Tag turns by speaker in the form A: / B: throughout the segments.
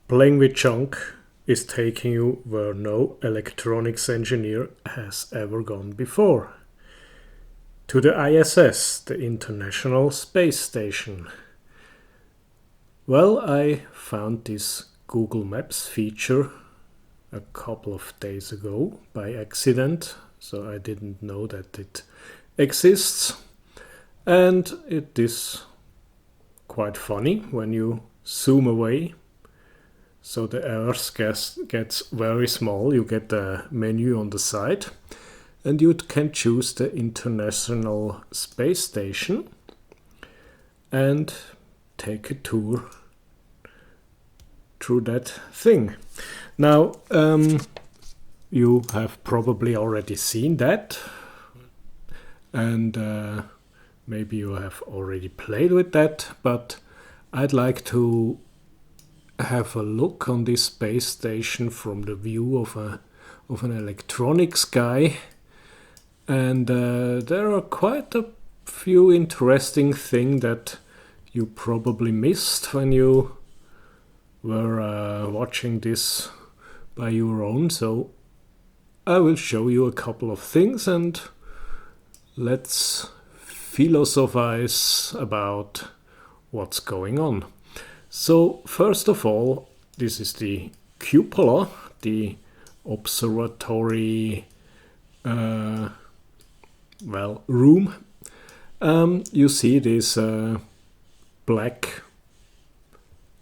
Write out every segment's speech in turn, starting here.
A: Playing with junk is taking you where no electronics engineer has ever gone before. To the ISS, the International Space Station. Well, I found this Google Maps feature a couple of days ago by accident, so I didn't know that it exists. And it is quite funny when you zoom away. So the Earth gets very small. You get the menu on the side and you can choose the International Space Station and take a tour through that thing. Now, you have probably already seen that, and maybe you have already played with that, but I'd like to have a look on this space station from the view of an electronics guy, and there are quite a few interesting things that you probably missed when you were watching this by your own. So I will show you a couple of things and let's philosophize about what's going on. So first of all, this is the Cupola, the observatory room. You see these black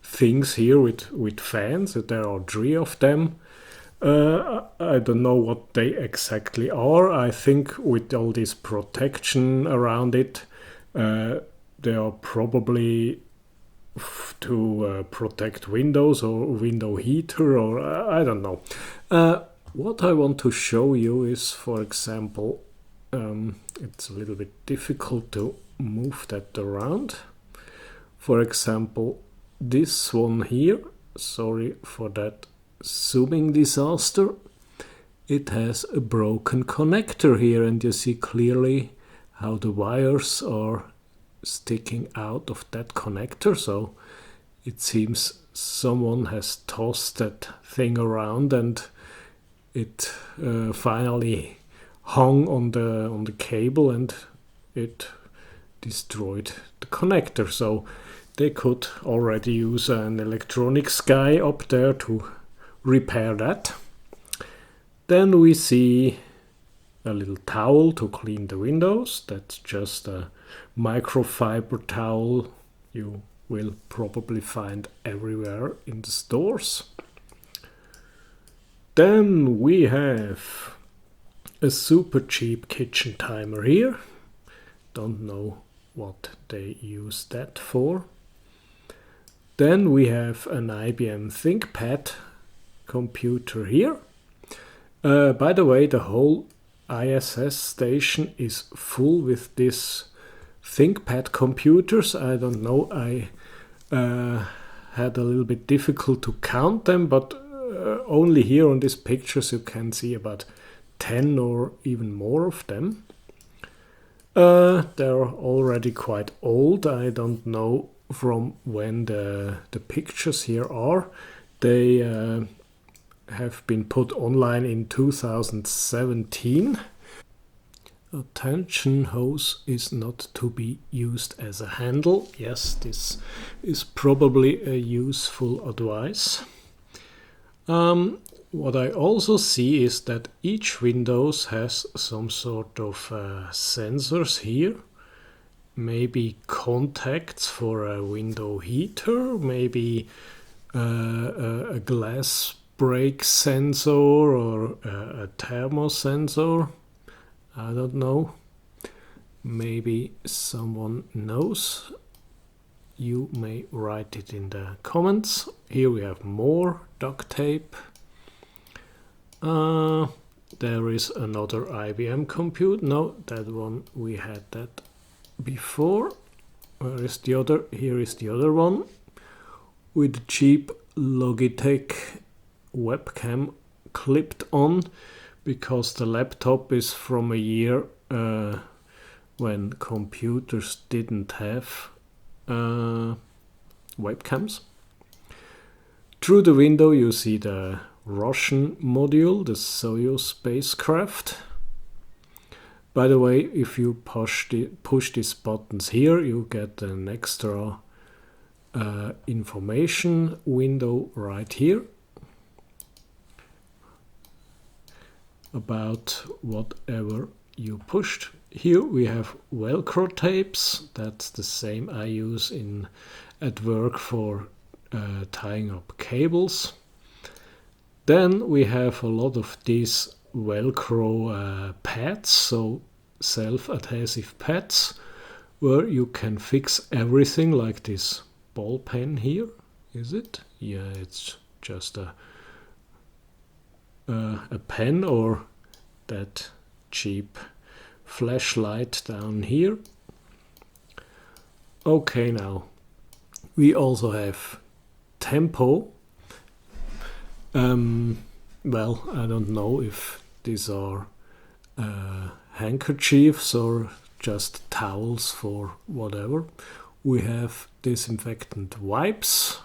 A: things here with fans. There are 3 of them. I don't know what they exactly are. I think with all this protection around it, they are probably to protect windows or window heater, or I don't know. What I want to show you is, for example, it's a little bit difficult to move that around. For example, this one here, sorry for that zooming disaster, it has a broken connector here, and you see clearly how the wires are sticking out of that connector. So it seems someone has tossed that thing around and it finally hung on the cable and it destroyed the connector. So they could already use an electronics guy up there to repair that. Then we see a little towel to clean the windows. That's just a microfiber towel you will probably find everywhere in the stores. Then we have a super cheap kitchen timer here. Don't know what they use that for. Then we have an IBM Thinkpad computer here. By the way, the whole ISS station is full with this ThinkPad computers. I don't know, I had a little bit difficult to count them, but only here on these pictures you can see about 10 or even more of them. They're already quite old. I don't know from when the pictures here are. They have been put online in 2017. Attention, hose is not to be used as a handle. Yes, this is probably a useful advice. What I also see is that each Windows has some sort of sensors here. Maybe contacts for a window heater, maybe a glass break sensor or a thermo sensor. I don't know. Maybe someone knows. You may write it in the comments. Here we have more duct tape. There is another IBM computer. No, that one we had that before. Where is the other? Here is the other one with a cheap Logitech webcam clipped on, because the laptop is from a year when computers didn't have webcams. Through the window you see the Russian module, the Soyuz spacecraft. By the way, if you push these buttons here, you get an extra information window right here about whatever you pushed. Here we have Velcro tapes. That's the same I use at work for tying up cables. Then we have a lot of these Velcro pads, so self-adhesive pads, where you can fix everything, like this ball pen here. Is it? Yeah, it's just a pen, or that cheap flashlight down here. Okay, now we also have tempo. Well, I don't know if these are handkerchiefs or just towels for whatever. We have disinfectant wipes.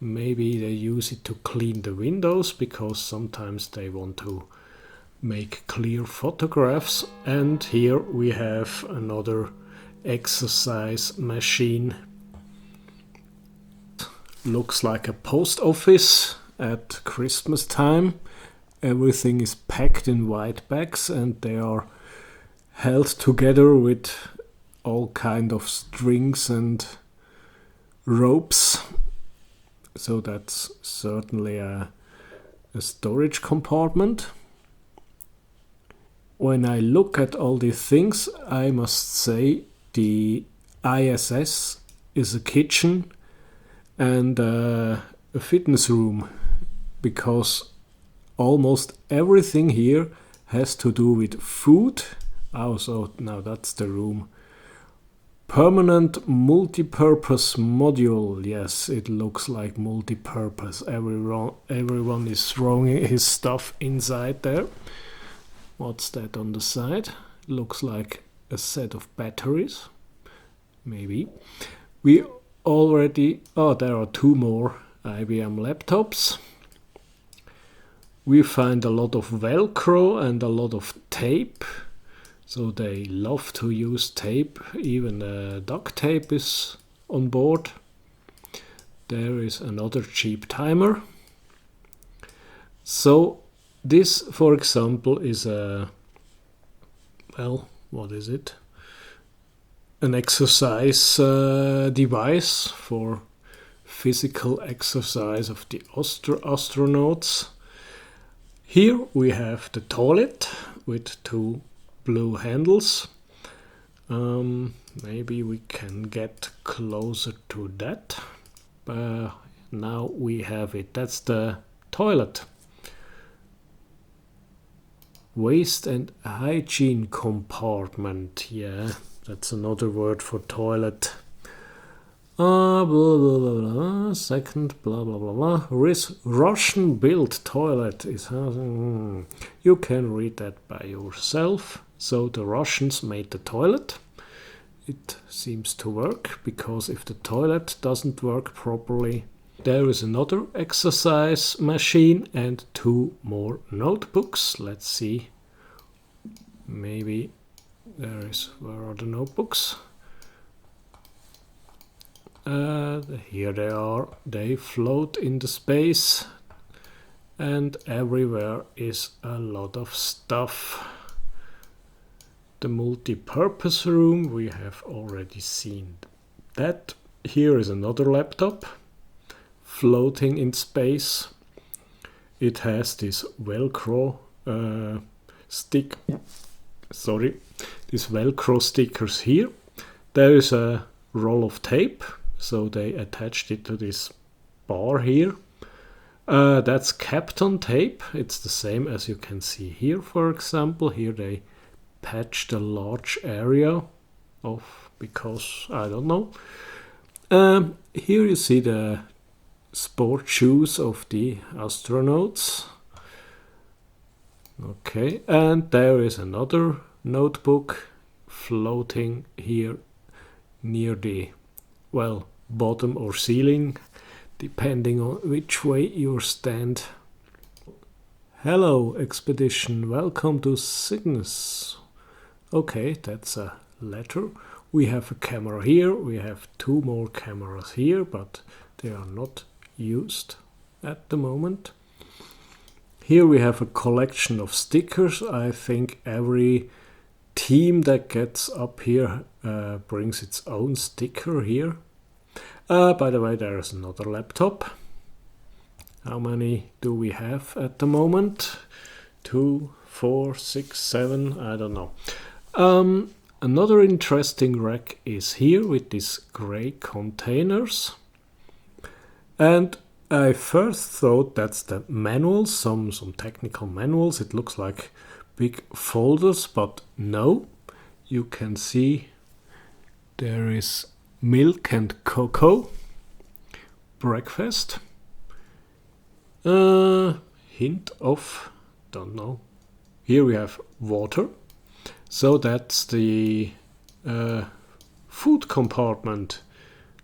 A: Maybe they use it to clean the windows, because sometimes they want to make clear photographs. And here we have another exercise machine. Looks like a post office at Christmas time. Everything is packed in white bags and they are held together with all kind of strings and ropes. So that's certainly a storage compartment. When I look at all these things, I must say the ISS is a kitchen and a fitness room, because almost everything here has to do with food. Oh, so now that's the room. Permanent multi-purpose module. Yes, it looks like multi-purpose. Everyone is throwing his stuff inside there. What's that on the side? Looks like a set of batteries. Maybe. We already... Oh, there are two more IBM laptops. We find a lot of Velcro and a lot of tape. So they love to use tape. Even duct tape is on board. There is another cheap timer. So this, for example, is a... Well, what is it? An exercise device for physical exercise of the astronauts. Here we have the toilet with two blue handles. Maybe we can get closer to that. Now we have it. That's the toilet. Waste and hygiene compartment. Yeah, that's another word for toilet. Blah, blah, blah, blah. Second, blah, blah, blah, blah. Russian-built toilet is... You can read that by yourself. So the Russians made the toilet. It seems to work, because if the toilet doesn't work properly... There is another exercise machine and two more notebooks. Let's see. Maybe there is... Where are the notebooks? Here they are. They float in the space, and everywhere is a lot of stuff. The multi-purpose room, we have already seen that. Here is another laptop floating in space. It has this Velcro these Velcro stickers here. There is a roll of tape. So they attached it to this bar here. That's Kapton tape. It's the same as you can see here, for example. Here they patched a large area of, because I don't know. Here you see the sport shoes of the astronauts. Okay, and there is another notebook floating here near the, well, bottom or ceiling. depending on which way you stand. Hello expedition, welcome to Cygnus. Okay, that's a letter. We have a camera here, we have 2 more cameras here, but they are not used at the moment. Here we have a collection of stickers. I think every team that gets up here brings its own sticker here. By the way, there is another laptop. How many do we have at the moment? 2, 4, 6, 7, I don't know. Another interesting rack is here with these gray containers. And I first thought that's the manuals, some technical manuals. It looks like big folders, but no. You can see there is milk and cocoa, breakfast. Hint of, don't know. Here we have water. So that's the food compartment.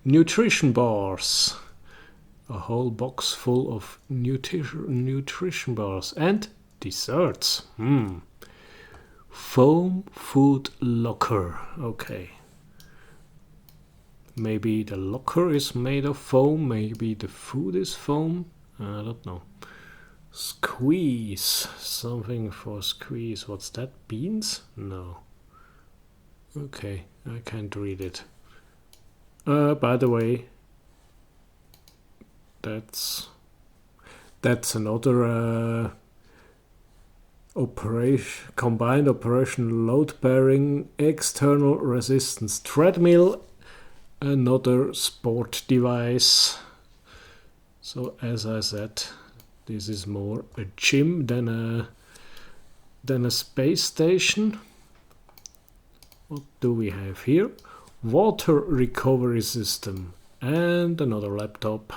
A: Nutrition bars. A whole box full of nutrition bars and desserts. Foam food locker. Okay. Maybe the locker is made of foam. Maybe the food is foam. I don't know. Squeeze. Something for squeeze. What's that? Beans? No. Okay, I can't read it. By the way, that's another combined operation load-bearing external resistance treadmill. Another sport device. So as I said, this is more a gym than a space station. What do we have here? Water recovery system and another laptop.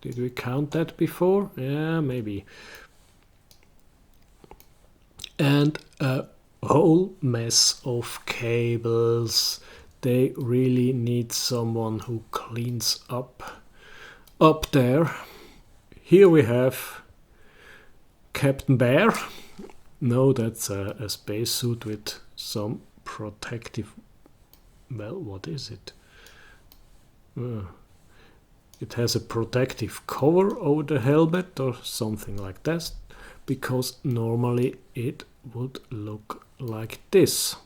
A: Did we count that before? Yeah, maybe. And a whole mess of cables. They really need someone who cleans up there. Here we have Captain Bear. No, that's a spacesuit with some protective... Well, what is it? It has a protective cover over the helmet or something like that, because normally it would look like this.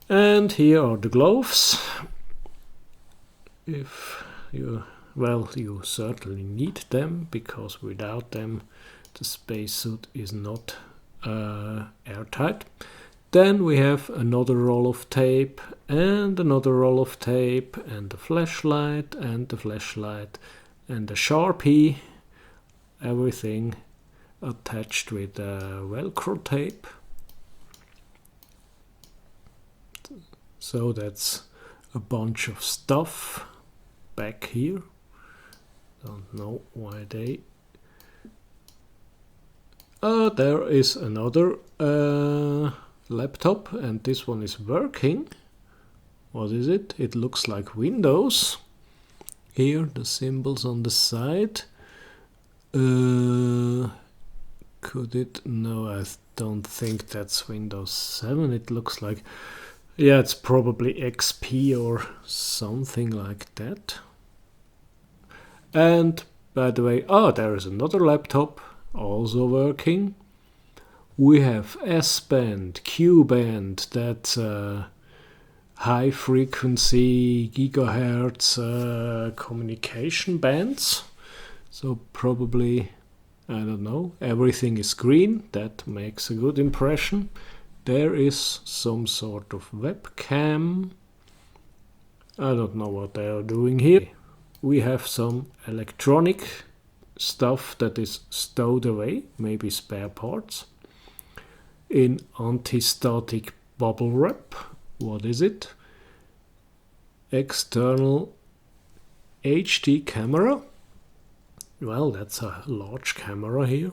A: And here are the gloves. You certainly need them, because without them the spacesuit is not airtight. Then we have another roll of tape and another roll of tape and the flashlight and the flashlight and the Sharpie. Everything attached with Velcro tape. So that's a bunch of stuff back here. Don't know why they... there is another laptop, and this one is working. What is it? It looks like Windows. Here, the symbols on the side. Could it? No, I don't think that's Windows 7. It looks like... Yeah, it's probably XP or something like that. And, by the way, there is another laptop also working. We have S-band, Q-band, that's high frequency gigahertz communication bands. So probably, I don't know, everything is green. That makes a good impression. There is some sort of webcam. I don't know what they are doing here. We have some electronic stuff that is stowed away, maybe spare parts, in anti-static bubble wrap. What is it? External HD camera. Well, that's a large camera here.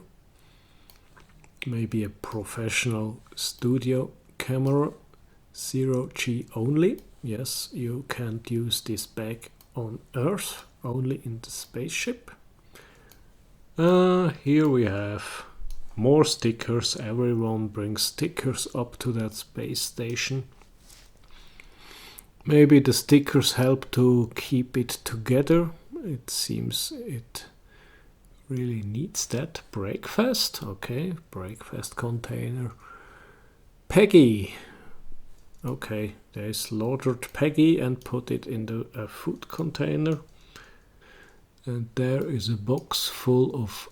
A: Maybe a professional studio camera, 0G only. Yes, you can't use this bag on Earth, only in the spaceship. Here we have more stickers. Everyone brings stickers up to that space station. Maybe the stickers help to keep it together. It seems it really needs that. Breakfast, okay, breakfast container. Peggy, okay, they slaughtered Peggy and put it in a food container. And there is a box full of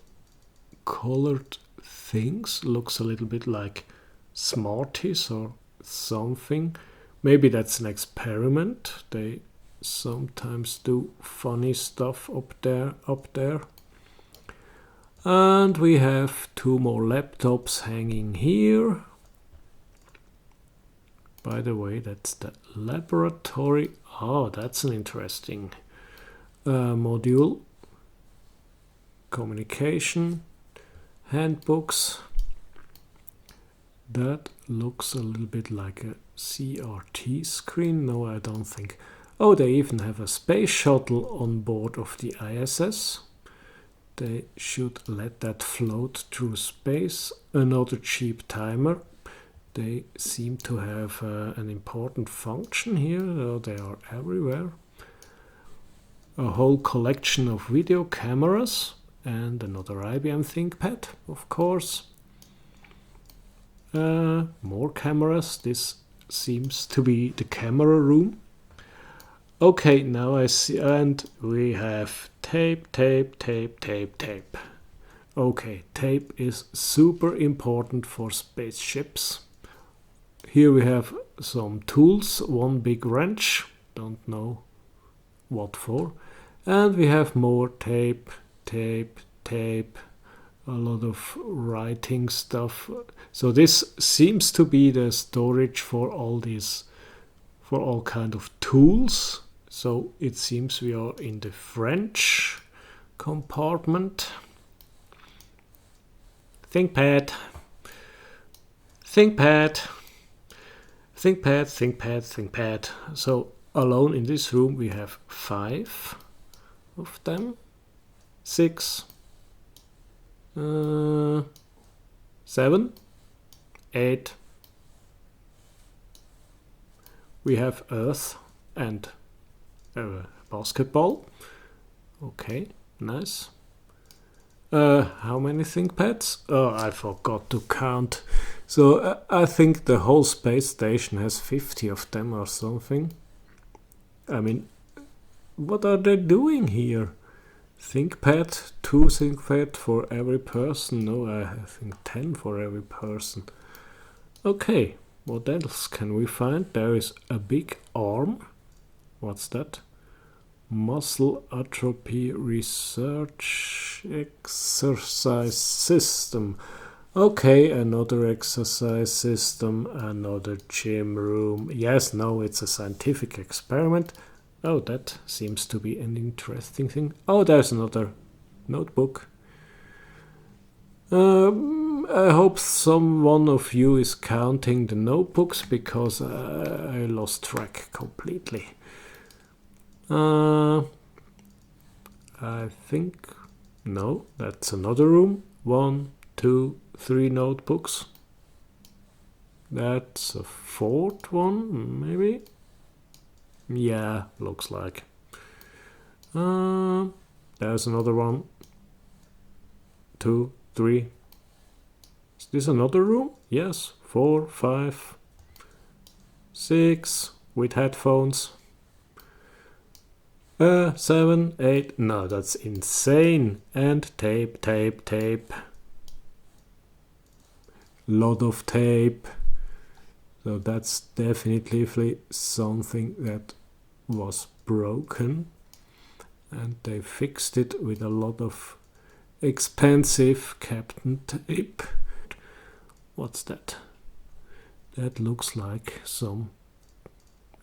A: colored things. Looks a little bit like Smarties or something. Maybe that's an experiment. They sometimes do funny stuff up there. And we have 2 more laptops hanging here. By the way, that's the laboratory. Oh, that's an interesting module. Communication, handbooks. That looks a little bit like a CRT screen. No, I don't think. Oh, they even have a space shuttle on board of the ISS. They should let that float through space. Another cheap timer. They seem to have an important function here. They are everywhere. A whole collection of video cameras and another IBM Thinkpad, of course. More cameras. This seems to be the camera room. Okay, now I see, and we have tape. Okay, tape is super important for spaceships. Here we have some tools, 1 big wrench, don't know what for. And we have more tape, a lot of writing stuff. So this seems to be the storage for all kind of tools. So it seems we are in the French compartment. Thinkpad. So alone in this room we have 5 of them. 6, 7, 8. We have Earth and basketball. Okay, nice. How many ThinkPads? Oh, I forgot to count. So I think the whole space station has 50 of them or something. I mean, what are they doing here? ThinkPad, 2 ThinkPad for every person. No, I think 10 for every person. Okay, what else can we find? There is a big arm. What's that? Muscle atrophy research exercise system. Okay, another exercise system, another gym room. Yes, no, it's a scientific experiment. Oh, that seems to be an interesting thing. Oh, there's another notebook. I hope someone of you is counting the notebooks because I lost track completely. I think, no, that's another room. 1, 2, 3 notebooks. That's a 4th one, maybe? Yeah, looks like. There's another one. 2, 3. Is this another room? Yes. 4, 5, 6 with headphones. 7, 8. No, that's insane. And tape. Lot of tape. So that's definitely something that was broken. And they fixed it with a lot of expensive Captain Tape. What's that? That looks like some,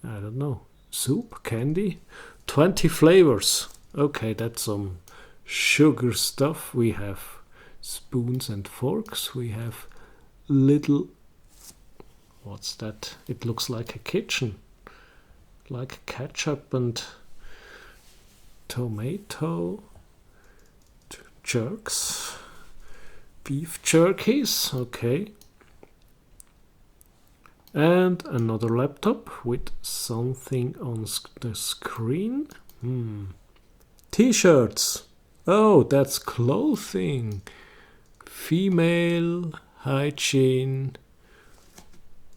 A: I don't know, soup, candy? 20 flavors. Okay, that's some sugar stuff. We have spoons and forks. We have little, what's that? It looks like a kitchen. Like ketchup and tomato jerks, beef jerkies, okay. And another laptop with something on the screen. T-shirts. Oh, that's clothing. Female hygiene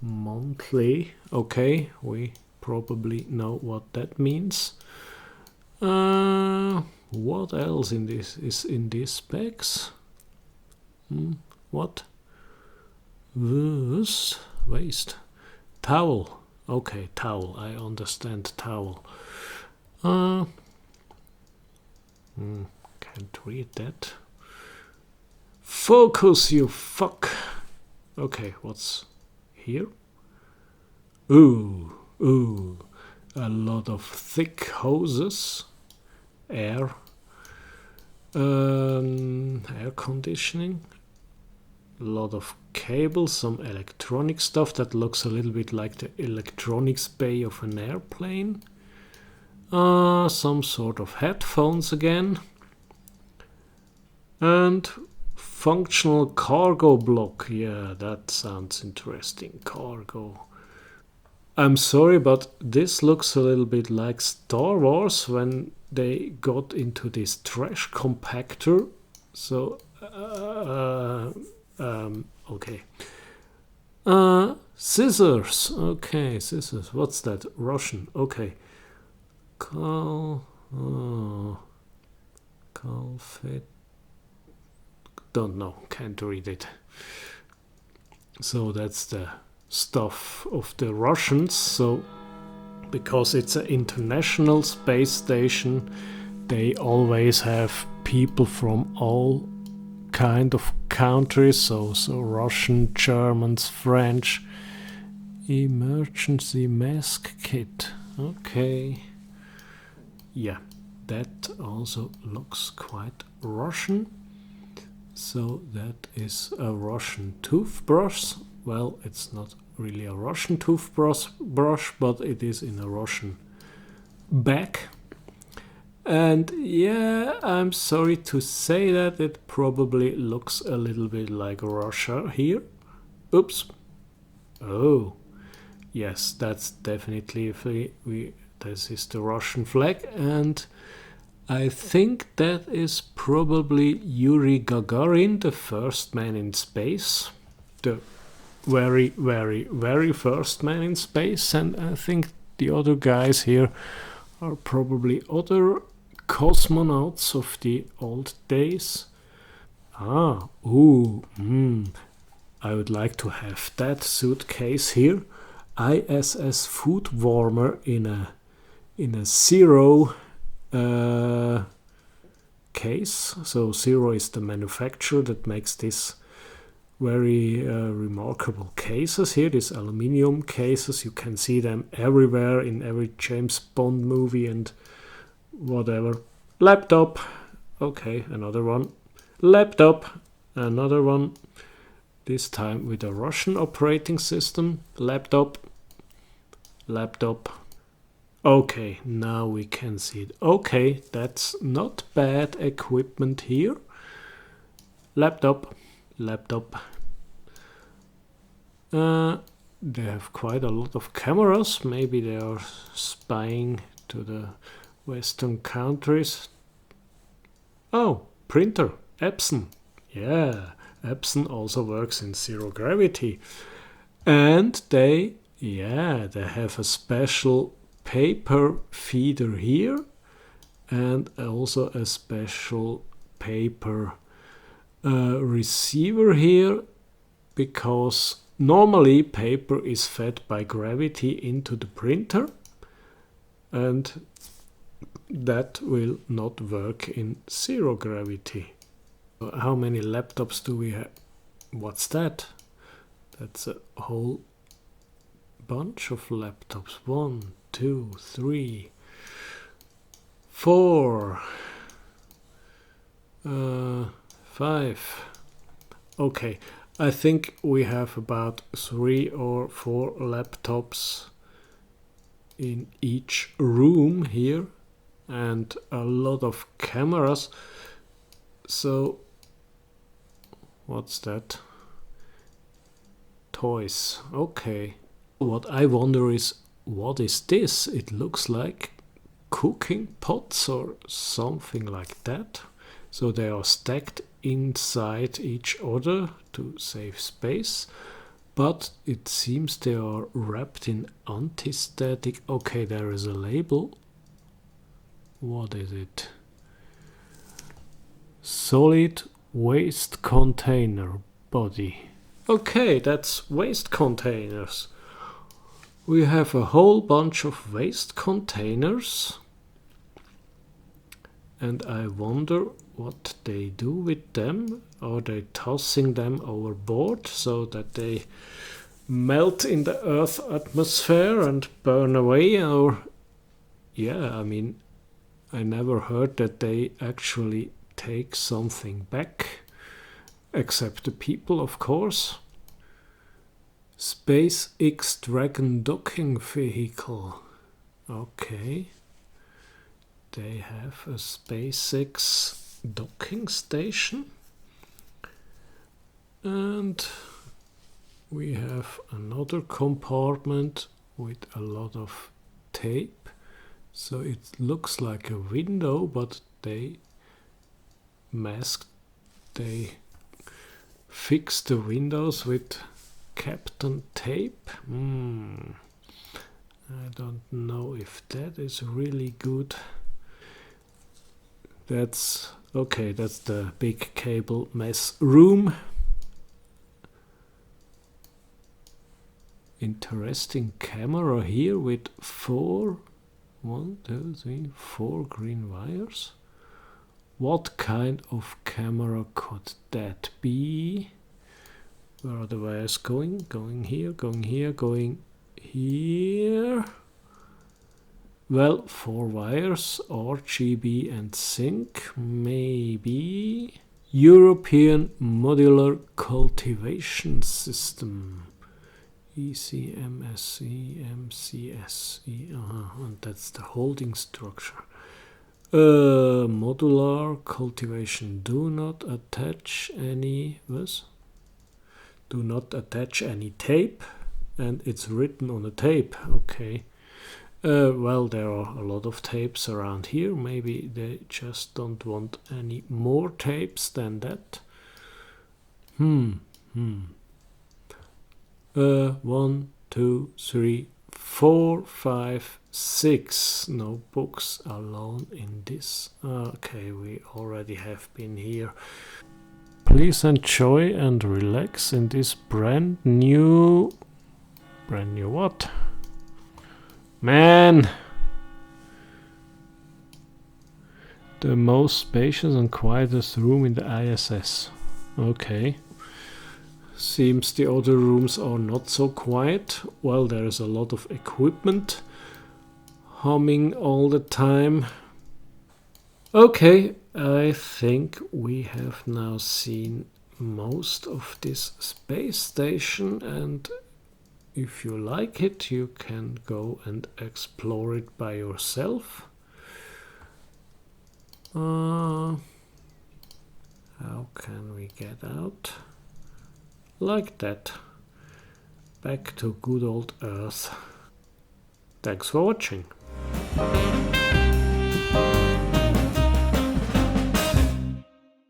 A: monthly. Okay, we probably know what that means. What else in this is in these specs? What? Waste. Towel. Okay, towel. I understand towel. Can't read that. Focus, you fuck. Okay, what's here? Ooh. A lot of thick hoses. Air conditioning. A lot of cables, some electronic stuff that looks a little bit like the electronics bay of an airplane. Some sort of headphones again. And functional cargo block. Yeah, that sounds interesting. Cargo. I'm sorry, but this looks a little bit like Star Wars when they got into this trash compactor. So, okay. Scissors. Okay, scissors. What's that? Russian. Okay. Calfit. Don't know. Can't read it. So that's the stuff of the Russians. So because it's an International Space Station, they always have people from all kind of countries. So Russian, Germans, French. Emergency mask kit. Okay. Yeah, that also looks quite Russian. So that is a Russian toothbrush. Well, it's not really a Russian toothbrush, but it is in a Russian bag. And yeah, I'm sorry to say that it probably looks a little bit like Russia here. Oops. Oh, yes, that's definitely this is the Russian flag, and I think that is probably Yuri Gagarin, the first man in space, the very, very, very first man in space, and I think the other guys here are probably other cosmonauts of the old days. I would like to have that suitcase here. ISS food warmer in a zero case. So zero is the manufacturer that makes this very remarkable cases here, these aluminium cases. You can see them everywhere in every James Bond movie and whatever. Laptop. Okay, another one. Laptop. Another one. This time with a Russian operating system. Laptop. Okay, now we can see it. Okay, that's not bad equipment here. Laptop. They have quite a lot of cameras. Maybe they are spying to the Western countries. Oh, printer. Epson. Yeah, Epson also works in zero gravity. And they have a special paper feeder here and also a special paper receiver here, because normally paper is fed by gravity into the printer, and that will not work in zero gravity. How many laptops do we have? What's that? That's a whole bunch of laptops. 1, 2, 3, 4, 5. Okay, I think we have about 3 or 4 laptops in each room here. and a lot of cameras. So what's that? Toys. Okay. What I wonder is, what is this? It looks like cooking pots or something like that. So they are stacked inside each other to save space. But it seems they are wrapped in anti-static. Okay, there is a label. What is it? Solid waste container body. Okay, that's waste containers. We have a whole bunch of waste containers. And I wonder what they do with them. Are they tossing them overboard so that they melt in the Earth's atmosphere and burn away? Or, yeah, I mean, I never heard that they actually take something back, except the people, of course. SpaceX Dragon docking vehicle. Okay. They have a SpaceX docking station. And we have another compartment with a lot of tape. So it looks like a window, but they fix the windows with Captain Tape. I don't know if that is really good. That's okay, that's the big cable mess room. Interesting camera here with four green wires. What kind of camera could that be? Where are the wires going? Going here, going here, going here. Well, 4 wires, RGB and sync, maybe. European Modular Cultivation System. ECMSE, MCSE, and that's the holding structure. Modular cultivation. Do not attach any Do not attach any tape, and it's written on the tape. Okay. Well, there are a lot of tapes around here. Maybe they just don't want any more tapes than that. 1, 2, 3, 4, 5, 6 notebooks alone in this. Okay, we already have been here. Please enjoy and relax in this brand new what? Man! The most spacious and quietest room in the ISS. Okay. Seems the other rooms are not so quiet. Well, there is a lot of equipment humming all the time. Okay, I think we have now seen most of this space station, and if you like it, you can go and explore it by yourself. How can we get out? Like that. Back to good old Earth. Thanks for watching.